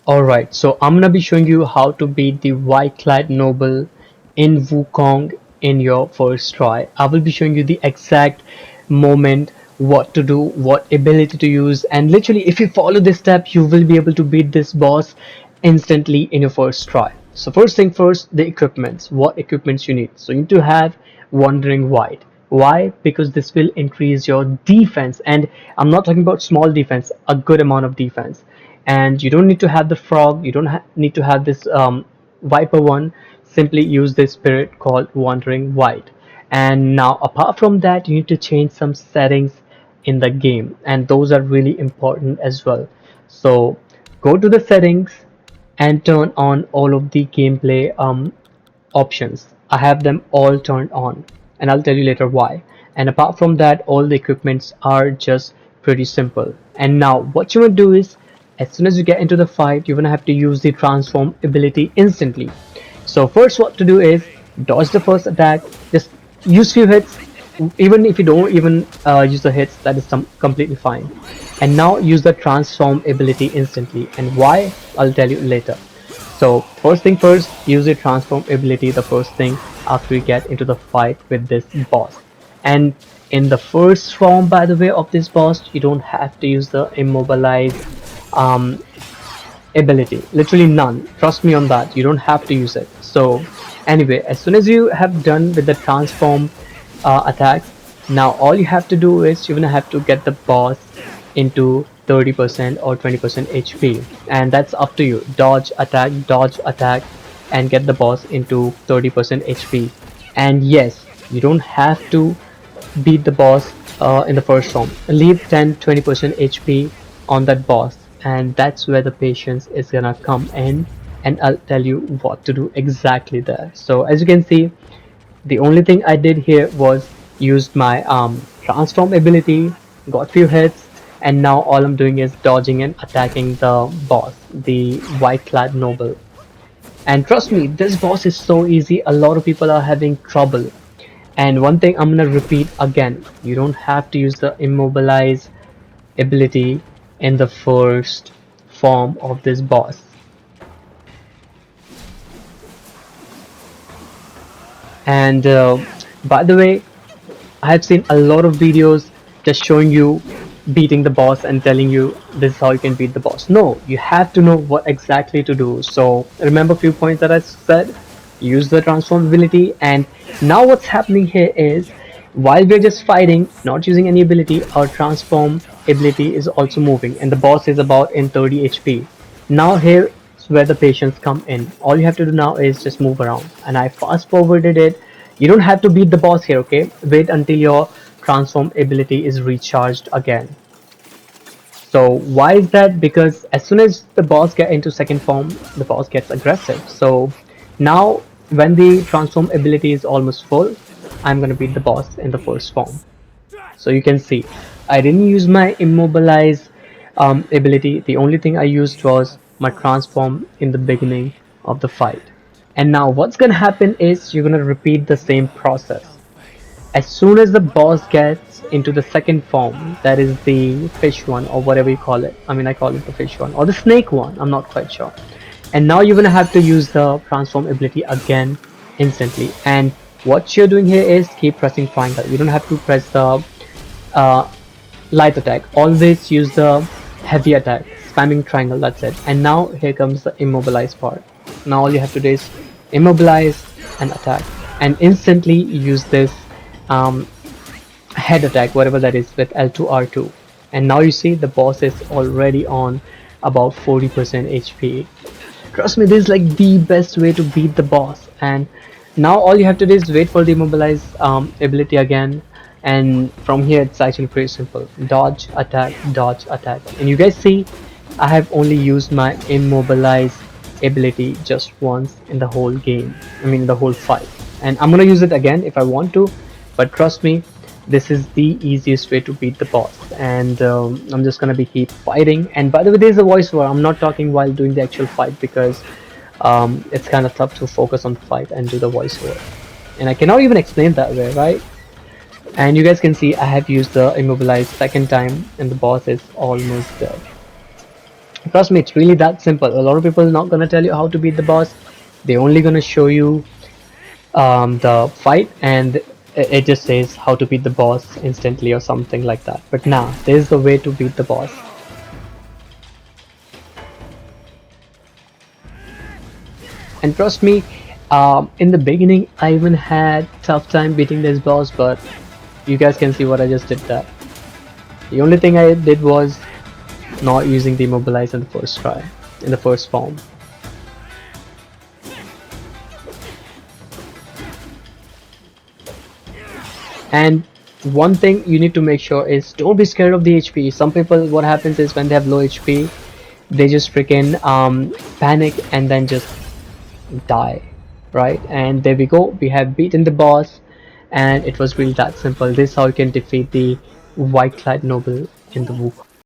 Alright, so I'm gonna be showing you how to beat the Whiteclad Noble in Wukong in your first try. I will be showing you the exact moment, what to do, what ability to use, and literally if you follow this step, you will be able to beat this boss instantly in your first try. So first thing first, the equipments. What equipments you need? So you need to have Wandering White. Why? Because this will increase your defense, and I'm not talking about small defense, a good amount of defense. And you don't need to have the frog, you don't need to have this viper one. Simply use this spirit called Wandering White. And now apart from that, you need to change some settings in the game, and those are really important as well. So go to the settings and turn on all of the gameplay options. I have them all turned on, and I'll tell you later why. And apart from that, all the equipments are just pretty simple. And now what you want to do is, as soon as you get into the fight, you're gonna have to use the transform ability instantly. So first what to do is dodge the first attack, just use few hits. Even if you don't even use the hits, that is completely fine. And now use the transform ability instantly, and why, I'll tell you later. So first thing first, use the transform ability the first thing after you get into the fight with this boss. And in the first form, by the way, of this boss, you don't have to use the immobilize um, ability. Literally none. Trust me on that. You don't have to use it. So anyway, as soon as you have done with the transform attack, now all you have to do is you're gonna have to get the boss into 30% or 20% HP, and that's up to you. Dodge attack, and get the boss into 30% HP. And yes, you don't have to beat the boss in the first form. Leave 10-20% HP on that boss, and that's where the patience is gonna come in, and I'll tell you what to do exactly there. So as you can see, the only thing I did here was used my transform ability, got few hits, and now all I'm doing is dodging and attacking the boss, the Whiteclad Noble. And trust me, this boss is so easy, a lot of people are having trouble. And one thing I'm gonna repeat again, you don't have to use the immobilize ability in the first form of this boss. And by the way, I have seen a lot of videos just showing you beating the boss and telling you this is how you can beat the boss. No, you have to know what exactly to do. So remember a few points that I said. Use the transform ability, and now what's happening here is, while we're just fighting, not using any ability, our transform ability is also moving, and the boss is about in 30 HP. Now here is where the patience come in. All you have to do now is just move around, and I fast forwarded it. You don't have to beat the boss here, okay? Wait until your transform ability is recharged again. So why is that? Because as soon as the boss get into second form, the boss gets aggressive. So now when the transform ability is almost full, I'm gonna beat the boss in the first form. So you can see, I didn't use my immobilize ability. The only thing I used was my transform in the beginning of the fight. And now what's gonna happen is you're gonna repeat the same process. As soon as the boss gets into the second form, that is the fish one or whatever you call it. I mean, I call it the fish one or the snake one. I'm not quite sure. And now you're gonna have to use the transform ability again instantly. And what you're doing here is keep pressing triangle. You don't have to press the uh, light attack. Always use the heavy attack, spamming triangle. That's it. And now here comes the immobilize part. Now all you have to do is immobilize and attack, and instantly use this um, head attack, whatever that is, with L2 R2. And now you see the boss is already on about 40% HP. Trust me, this is like the best way to beat the boss. And now all you have to do is wait for the immobilize ability again, and from here it's actually pretty simple. Dodge attack, and you guys see I have only used my immobilize ability just once in the whole game, I mean the whole fight, and I'm gonna use it again if I want to, but trust me, this is the easiest way to beat the boss. And I'm just gonna be keep fighting. And by the way, there's a voiceover. I'm not talking while doing the actual fight because it's kind of tough to focus on the fight and do the voiceover, and I cannot even explain that way, right? And you guys can see I have used the immobilize second time and the boss is almost dead. Trust me, it's really that simple. A lot of people are not gonna tell you how to beat the boss. They're only gonna show you the fight, and it just says how to beat the boss instantly or something like that. But nah, there's the way to beat the boss. And trust me, in the beginning I even had tough time beating this boss, but you guys can see what I just did there. The only thing I did was not using the immobilize in the first try, in the first form. And one thing you need to make sure is don't be scared of the HP. Some people, what happens is when they have low HP, they just freaking panic and then just die, right? And there we go, we have beaten the boss, and it was really that simple. This is how you can defeat the Whiteclad noble in the Wukong.